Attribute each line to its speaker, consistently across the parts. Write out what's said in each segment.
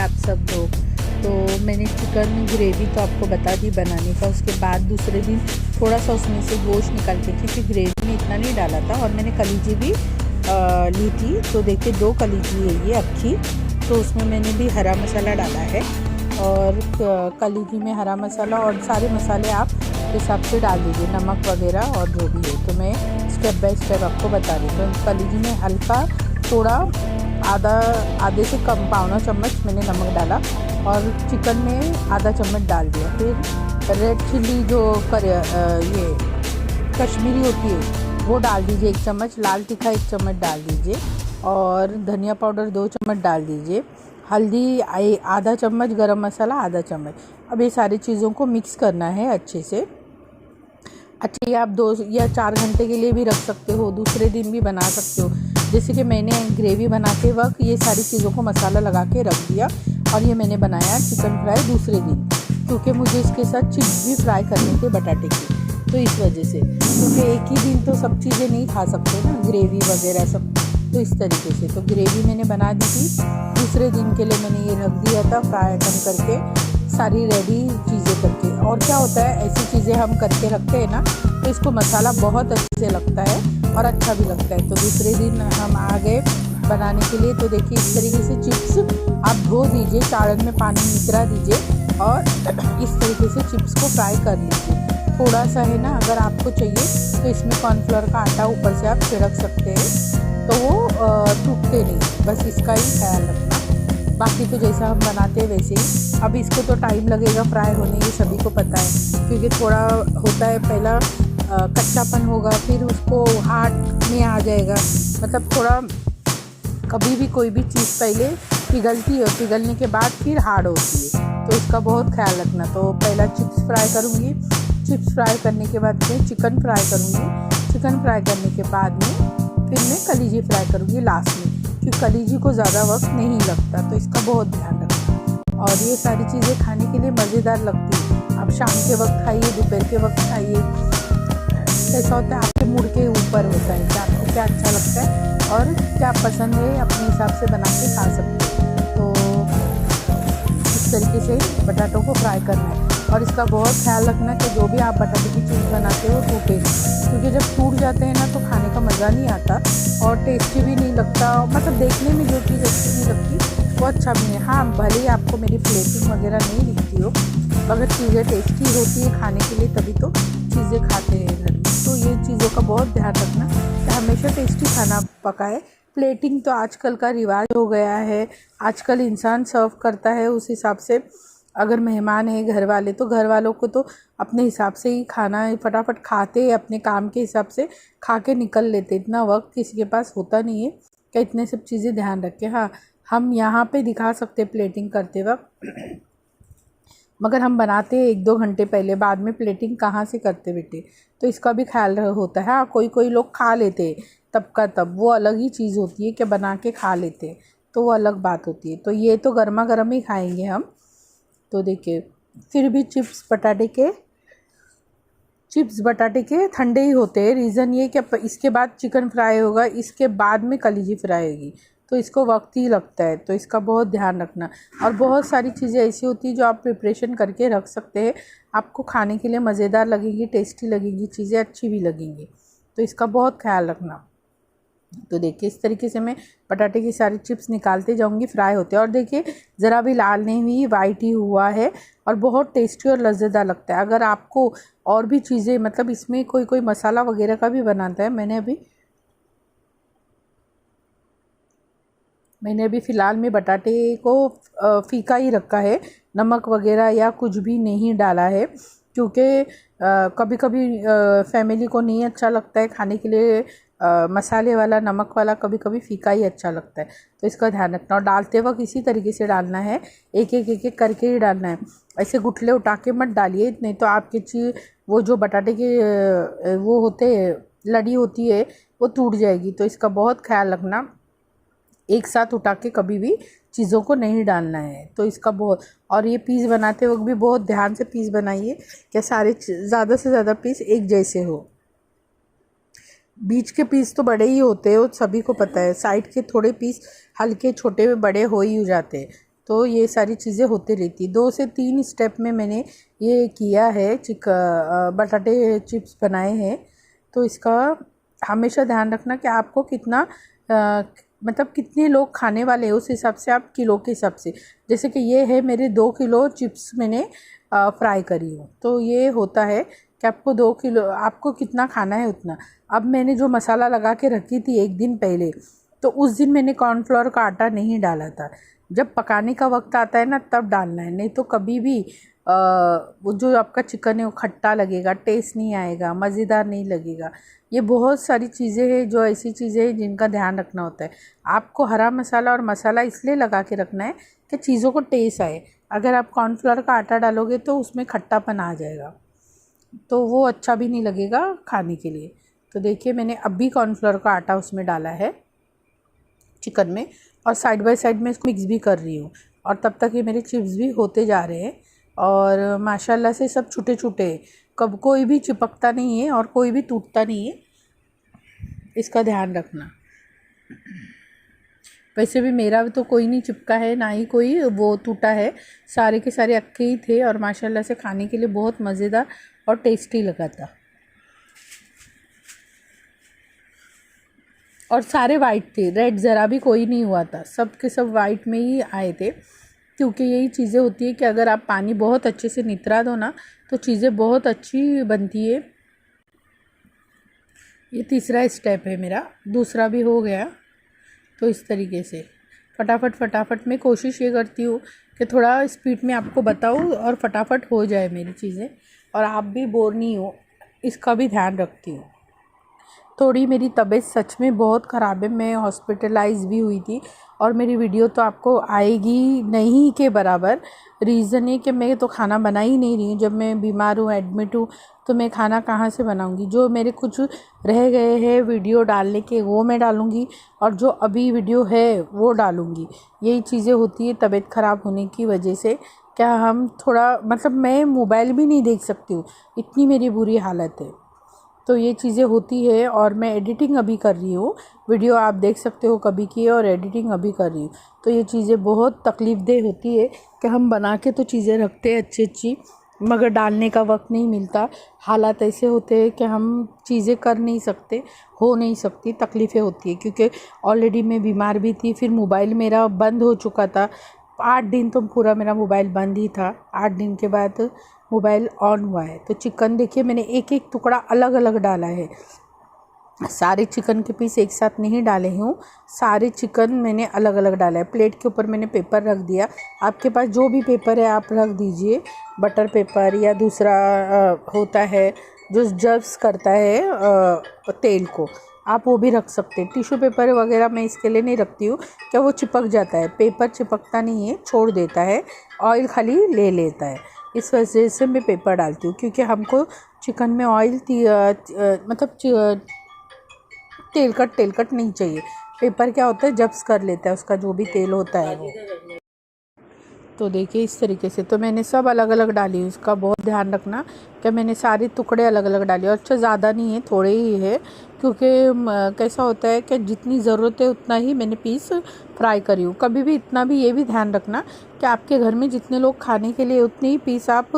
Speaker 1: आप सब लोग। तो मैंने चिकन ग्रेवी तो आपको बता दी बनाने का। उसके बाद दूसरे दिन थोड़ा सा उसमें से गोश्त निकाल के, क्योंकि ग्रेवी में इतना नहीं डाला था, और मैंने कलीजी भी ली थी। तो देखिए 2 कलीजी है ये अक्खी। तो उसमें मैंने भी हरा मसाला डाला है, और कलीजी में हरा मसाला और सारे मसाले आप हिसाब से डाल दीजिए, नमक वगैरह और जो भी है। तो मैं स्टेप बाय स्टेप आपको बता रही हूँ। तो कलीजी में हल्का थोड़ा आधे से कम पौना चम्मच मैंने नमक डाला, और चिकन में आधा चम्मच डाल दिया। फिर रेड चिल्ली जो ये कश्मीरी होती है वो डाल दीजिए 1 चम्मच, लाल तीखा 1 चम्मच डाल दीजिए, और धनिया पाउडर 2 चम्मच डाल दीजिए, हल्दी आधा चम्मच, गरम मसाला आधा चम्मच। अब ये सारी चीज़ों को मिक्स करना है अच्छे से। अच्छा, ये आप 2 या 4 घंटे के लिए भी रख सकते हो, दूसरे दिन भी बना सकते हो। जैसे कि मैंने ग्रेवी बनाते वक्त ये सारी चीज़ों को मसाला लगा के रख दिया, और ये मैंने बनाया चिकन फ्राई दूसरे दिन, क्योंकि मुझे इसके साथ चिप्स भी फ्राई करने थे बटाटे की। तो इस वजह से, क्योंकि एक ही दिन तो सब चीज़ें नहीं खा सकते ना, ग्रेवी वगैरह सब। तो इस तरीके से तो ग्रेवी मैंने बना दी थी, दूसरे दिन के लिए मैंने ये रख दिया था फ्राई आइटम करके, सारी रेडी चीज़ें करके। और क्या होता है, ऐसी चीज़ें हम करके रखते हैं ना, तो इसको मसाला बहुत अच्छे से लगता है और अच्छा भी लगता है। तो दूसरे दिन हम आ गए बनाने के लिए। तो देखिए इस तरीके से चिप्स आप धो दीजिए, चाड़न में पानी निचरा दीजिए, और इस तरीके से चिप्स को फ्राई कर लीजिए। थोड़ा सा है ना, अगर आपको चाहिए तो इसमें कॉर्नफ्लोर का आटा ऊपर से आप छिड़क सकते हैं, तो वो टूटते नहीं, बस इसका ही ख्याल रखना। बाकी तो जैसा हम बनाते हैं वैसे ही। अब इसको तो टाइम लगेगा फ्राई होने, ये सभी को पता है, क्योंकि थोड़ा होता है, पहला कच्चापन होगा, फिर उसको हाथ में आ जाएगा। मतलब थोड़ा कभी भी कोई भी चीज़ पहले पिघलती है, पिघलने के बाद फिर हार्ड होती है, तो इसका बहुत ख्याल रखना। तो पहला चिप्स फ्राई करूँगी, चिप्स फ्राई करने के बाद मैं चिकन फ्राई करूँगी, चिकन फ्राई करने के बाद में फिर मैं कलीजी फ्राई करूँगी लास्ट में, क्योंकि कलीजी को ज़्यादा वक्त नहीं लगता, तो इसका बहुत ध्यान रखना। और ये सारी चीज़ें खाने के लिए मज़ेदार लगती है। आप शाम के वक्त खाइए, दोपहर के वक्त खाइए, ऐसा होता है आपके मूड के ऊपर होता है कि आपको क्या अच्छा लगता है और क्या पसंद है, अपने हिसाब से बना के खा सकते हैं। तो इस तरीके से बटाटों को फ्राई करना है, और इसका बहुत ख्याल रखना कि जो भी आप बटाटे की चीज़ बनाते हो टूटे, क्योंकि जब टूट जाते हैं ना तो खाने का मज़ा नहीं आता और टेस्टी भी नहीं लगता। मतलब देखने में जो चीज़ अच्छी नहीं लगती वो अच्छा भी नहीं। हाँ, भले ही आपको मेरी प्लेटिंग वगैरह नहीं दिखती हो, अगर चीज़ें टेस्टी होती है खाने के लिए तभी तो चीज़ें खाते हैं घर में। तो ये चीज़ों का बहुत ध्यान रखना कि हमेशा टेस्टी खाना पकाए। प्लेटिंग तो आजकल का रिवाज हो गया है, आजकल इंसान सर्व करता है उस हिसाब से। अगर मेहमान है घर वाले, तो घर वालों को तो अपने हिसाब से ही खाना है, फटाफट खाते हैं, अपने काम के हिसाब से खा के निकल लेते। इतना वक्त किसी के पास होता नहीं है कि इतने सब चीज़ें ध्यान रखें। हाँ, हम यहाँ पे दिखा सकते प्लेटिंग करते वक्त, मगर हम बनाते हैं 1-2 घंटे पहले, बाद में प्लेटिंग कहाँ से करते बेटे। तो इसका भी ख्याल होता है। हाँ, कोई लोग खा लेते हैं तब का तब, वो अलग ही चीज़ होती है कि बना के खा लेते हैं, तो वो अलग बात होती है। तो ये तो गर्मा गर्म ही खाएंगे हम। तो देखिए फिर भी चिप्स बटाटे के ठंडे ही होते हैं। रीज़न ये कि इसके बाद चिकन फ्राई होगा, इसके बाद में कलीजी फ्राई होगी, तो इसको वक्त ही लगता है, तो इसका बहुत ध्यान रखना। और बहुत सारी चीज़ें ऐसी होती है जो आप प्रिपरेशन करके रख सकते हैं, आपको खाने के लिए मज़ेदार लगेंगी, टेस्टी लगेंगी, चीज़ें अच्छी भी लगेंगी, तो इसका बहुत ख्याल रखना। तो देखिए इस तरीके से मैं बटाटे की सारी चिप्स निकालते जाऊंगी, फ्राई होते हैं। और देखिए ज़रा भी लाल नहीं हुई, वाइट ही हुआ है, और बहुत टेस्टी और लज्जेदार लगता है। अगर आपको और भी चीज़ें, मतलब इसमें कोई मसाला वगैरह का भी बनाता है, मैंने अभी फ़िलहाल में बटाटे को फीका ही रखा है, नमक वगैरह या कुछ भी नहीं डाला है, क्योंकि कभी कभी फैमिली को नहीं अच्छा लगता है खाने के लिए मसाले वाला, नमक वाला, कभी कभी फीका ही अच्छा लगता है। तो इसका ध्यान रखना, और डालते वक्त इसी तरीके से डालना है, एक एक करके ही डालना है। ऐसे गुठले उठा के मत डालिए, नहीं तो आपकी चीज़ वो जो बटाटे के वो होते हैं, लड़ी होती है, वो टूट जाएगी। तो इसका बहुत ख्याल रखना, एक साथ उठा के कभी भी चीज़ों को नहीं डालना है। तो इसका बहुत, और ये पीस बनाते वक्त भी बहुत ध्यान से पीस बनाइए कि सारे ज़्यादा से ज़्यादा पीस एक जैसे हो। बीच के पीस तो बड़े ही होते हैं, वो सभी को पता है, साइड के थोड़े पीस हल्के छोटे में बड़े हो ही जाते हैं। तो ये सारी चीज़ें होती रहती। 2 से 3 स्टेप में मैंने ये किया है, बटाटे चिप्स बनाए हैं। तो इसका हमेशा ध्यान रखना कि आपको कितना मतलब कितने लोग खाने वाले हैं, उस हिसाब से आप किलो के हिसाब से, जैसे कि ये है मेरे 2 किलो चिप्स मैंने फ्राई करी हूँ। तो ये होता है कि आपको 2 किलो, आपको कितना खाना है उतना। अब मैंने जो मसाला लगा के रखी थी एक दिन पहले, तो उस दिन मैंने कॉर्नफ्लोर का आटा नहीं डाला था। जब पकाने का वक्त आता है ना तब डालना है, नहीं तो कभी भी वो जो आपका चिकन है वो खट्टा लगेगा, टेस्ट नहीं आएगा, मज़ेदार नहीं लगेगा। ये बहुत सारी चीज़ें हैं जो ऐसी चीज़ें हैं जिनका ध्यान रखना होता है। आपको हरा मसाला और मसाला इसलिए लगा के रखना है कि चीज़ों को टेस्ट आए। अगर आप कॉर्नफ्लोर का आटा डालोगे तो उसमें खट्टापन आ जाएगा, तो वो अच्छा भी नहीं लगेगा खाने के लिए। तो देखिए मैंने अभी कॉर्नफ्लोर का आटा उसमें डाला है चिकन में, और साइड बाय साइड में इसको मिक्स भी कर रही हूँ। और तब तक ये मेरे चिप्स भी होते जा रहे हैं, और माशाल्लाह से सब छोटे छोटे, कब कोई भी चिपकता नहीं है और कोई भी टूटता नहीं है, इसका ध्यान रखना। वैसे भी मेरा तो कोई नहीं चिपका है, ना ही कोई वो टूटा है, सारे के सारे अक्के ही थे, और माशाल्लाह से खाने के लिए बहुत मज़ेदार और टेस्टी लगा था। और सारे वाइट थे, रेड ज़रा भी कोई नहीं हुआ था, सब के सब वाइट में ही आए थे। क्योंकि यही चीज़ें होती है कि अगर आप पानी बहुत अच्छे से नितरा दो ना तो चीज़ें बहुत अच्छी बनती है। ये तीसरा स्टेप है मेरा, दूसरा भी हो गया। तो इस तरीके से फटाफट मैं कोशिश ये करती हूँ कि थोड़ा स्पीड में आपको बताऊँ और फटाफट हो जाए मेरी चीज़ें, और आप भी बोर नहीं हो, इसका भी ध्यान रखती हूँ। थोड़ी मेरी तबीयत सच में बहुत ख़राब है, मैं हॉस्पिटलाइज भी हुई थी, और मेरी वीडियो तो आपको आएगी नहीं के बराबर। रीज़न है कि मैं तो खाना बना ही नहीं रही हूँ। जब मैं बीमार हूँ, एडमिट हूँ, तो मैं खाना कहाँ से बनाऊँगी। जो मेरे कुछ रह गए हैं वीडियो डालने के वो मैं डालूँगी, और जो अभी वीडियो है वो डालूँगी। यही चीज़ें होती है तबीयत ख़राब होने की वजह से। क्या हम थोड़ा मतलब मैं मोबाइल भी नहीं देख सकती हूँ, इतनी मेरी बुरी हालत है। तो ये चीज़ें होती है, और मैं एडिटिंग अभी कर रही हूँ, वीडियो आप देख सकते हो कभी की, और एडिटिंग अभी कर रही हूँ। तो ये चीज़ें बहुत तकलीफ़देह होती है कि हम बना के तो चीज़ें रखते हैं अच्छी अच्छी, मगर डालने का वक्त नहीं मिलता। हालात ऐसे होते हैं कि हम चीज़ें कर नहीं सकते, हो नहीं सकती, तकलीफ़ें होती है। क्योंकि ऑलरेडी मैं बीमार भी थी, फिर मोबाइल मेरा बंद हो चुका था 8 दिन, तो पूरा मेरा मोबाइल बंद ही था। 8 दिन के बाद मोबाइल ऑन हुआ है। तो चिकन देखिए मैंने एक एक टुकड़ा अलग अलग डाला है, सारे चिकन के पीस एक साथ नहीं डाले हूँ, सारे चिकन मैंने अलग अलग डाला है। प्लेट के ऊपर मैंने पेपर रख दिया, आपके पास जो भी पेपर है आप रख दीजिए, बटर पेपर या दूसरा होता है जो जब्स करता है तेल को, आप वो भी रख सकते हैं। टिश्यू पेपर वगैरह मैं इसके लिए नहीं रखती हूँ, क्या वो चिपक जाता है, पेपर चिपकता नहीं है, छोड़ देता है, ऑयल खाली ले लेता है। इस वजह से मैं पेपर डालती हूँ, क्योंकि हमको चिकन में ऑयल मतलब तेल कट नहीं चाहिए। पेपर क्या होता है जब्स कर लेता है उसका जो भी तेल होता है वो। तो देखिए इस तरीके से तो मैंने सब अलग अलग डाली, उसका बहुत ध्यान रखना कि मैंने सारे टुकड़े अलग अलग डाले। और अच्छा ज़्यादा नहीं है, थोड़े ही है, क्योंकि कैसा होता है कि जितनी ज़रूरत है उतना ही मैंने पीस फ्राई करी हूँ। कभी भी इतना भी ये भी ध्यान रखना कि आपके घर में जितने लोग खाने के लिए उतने ही पीस आप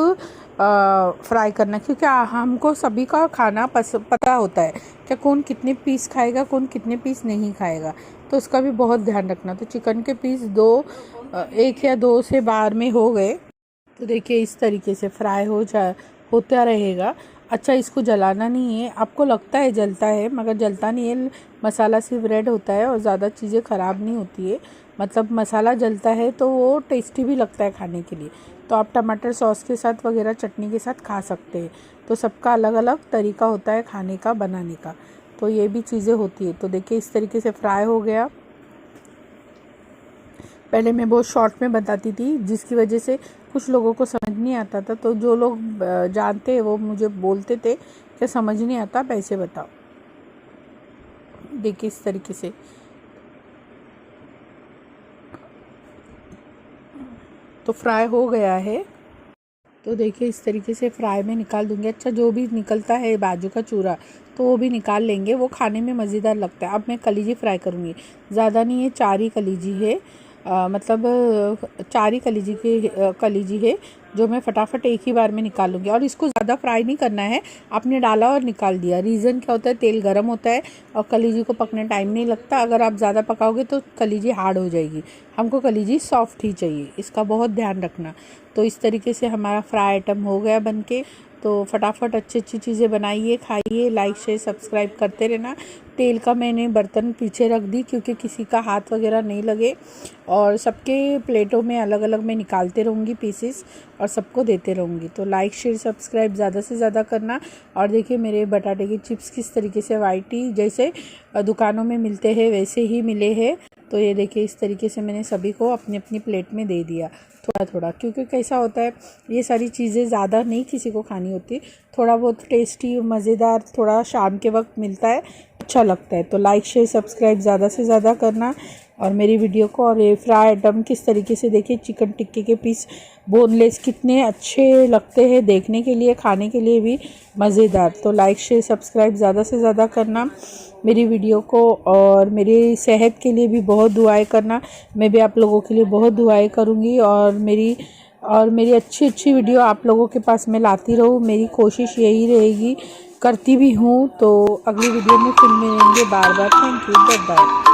Speaker 1: फ्राई करना, क्योंकि हमको सभी का खाना पता होता है कि कौन कितने पीस खाएगा, कौन कितने पीस नहीं खाएगा, तो उसका भी बहुत ध्यान रखना। तो चिकन के पीस एक या दो से बाहर में हो गए। तो देखिए इस तरीके से फ्राई होता रहेगा। अच्छा इसको जलाना नहीं है, आपको लगता है जलता है मगर जलता नहीं है, मसाला सिर्फ रेड होता है और ज़्यादा चीज़ें ख़राब नहीं होती है। मतलब मसाला जलता है तो वो टेस्टी भी लगता है खाने के लिए। तो आप टमाटर सॉस के साथ वगैरह चटनी के साथ खा सकते हैं। तो सबका अलग अलग तरीका होता है खाने का, बनाने का, तो ये भी चीज़ें होती है। तो देखिए इस तरीके से फ्राई हो गया। पहले मैं बहुत शॉर्ट में बताती थी जिसकी वजह से कुछ लोगों को समझ नहीं आता था, तो जो लोग जानते हैं वो मुझे बोलते थे कि समझ नहीं आता, पैसे बताओ। देखिए इस तरीके से तो फ्राई हो गया है। तो देखिए इस तरीके से फ्राई में निकाल दूंगी। अच्छा जो भी निकलता है बाजू का चूरा तो वो भी निकाल लेंगे, वो खाने में मज़ेदार लगता है। अब मैं कलीजी फ्राई करूँगी, ज़्यादा नहीं है, 4 ही कलीजी है। मतलब 4 ही कलीजी है जो मैं फटाफट एक ही बार में निकाल लूँगी। और इसको ज़्यादा फ्राई नहीं करना है, आपने डाला और निकाल दिया। रीज़न क्या होता है, तेल गर्म होता है और कलीजी को पकने टाइम नहीं लगता। अगर आप ज़्यादा पकाओगे तो कलीजी हार्ड हो जाएगी। हमको कलीजी सॉफ्ट ही चाहिए, इसका बहुत ध्यान रखना। तो इस तरीके से हमारा फ्राई आइटम हो गया बनके। तो फटाफट अच्छी अच्छी चीज़ें बनाइए, खाइए, लाइक शेयर सब्सक्राइब करते रहना। तेल का मैंने बर्तन पीछे रख दी क्योंकि किसी का हाथ वगैरह नहीं लगे, और सबके प्लेटों में अलग अलग मैं निकालते रहूँगी पीसेस और सबको देते रहूँगी। तो लाइक शेयर सब्सक्राइब ज़्यादा से ज़्यादा करना। और देखिए मेरे बटाटे के चिप्स किस तरीके से वाइटी जैसे दुकानों में मिलते हैं वैसे ही मिले हैं। तो ये देखिए इस तरीके से मैंने सभी को अपनी अपनी प्लेट में दे दिया थोड़ा थोड़ा, क्योंकि कैसा होता है ये सारी चीज़ें ज़्यादा नहीं किसी को खानी होती, थोड़ा बहुत टेस्टी मज़ेदार थोड़ा शाम के वक्त मिलता है, अच्छा लगता है। तो लाइक शेयर सब्सक्राइब ज़्यादा से ज़्यादा करना और मेरी वीडियो को। और ये फ्राई आइटम किस तरीके से देखिए, चिकन टिक्के के पीस बोनलेस कितने अच्छे लगते हैं देखने के लिए, खाने के लिए भी मज़ेदार। तो लाइक शेयर सब्सक्राइब ज़्यादा से ज़्यादा करना मेरी वीडियो को, और मेरी सेहत के लिए भी बहुत दुआएं करना। मैं भी आप लोगों के लिए बहुत दुआएं करूँगी और मेरी अच्छी अच्छी वीडियो आप लोगों के पास मैं लाती रहूँ, मेरी कोशिश यही रहेगी, करती भी हूँ। तो अगली वीडियो में फिर मिलेंगे बार बार। Thank you, bye bye.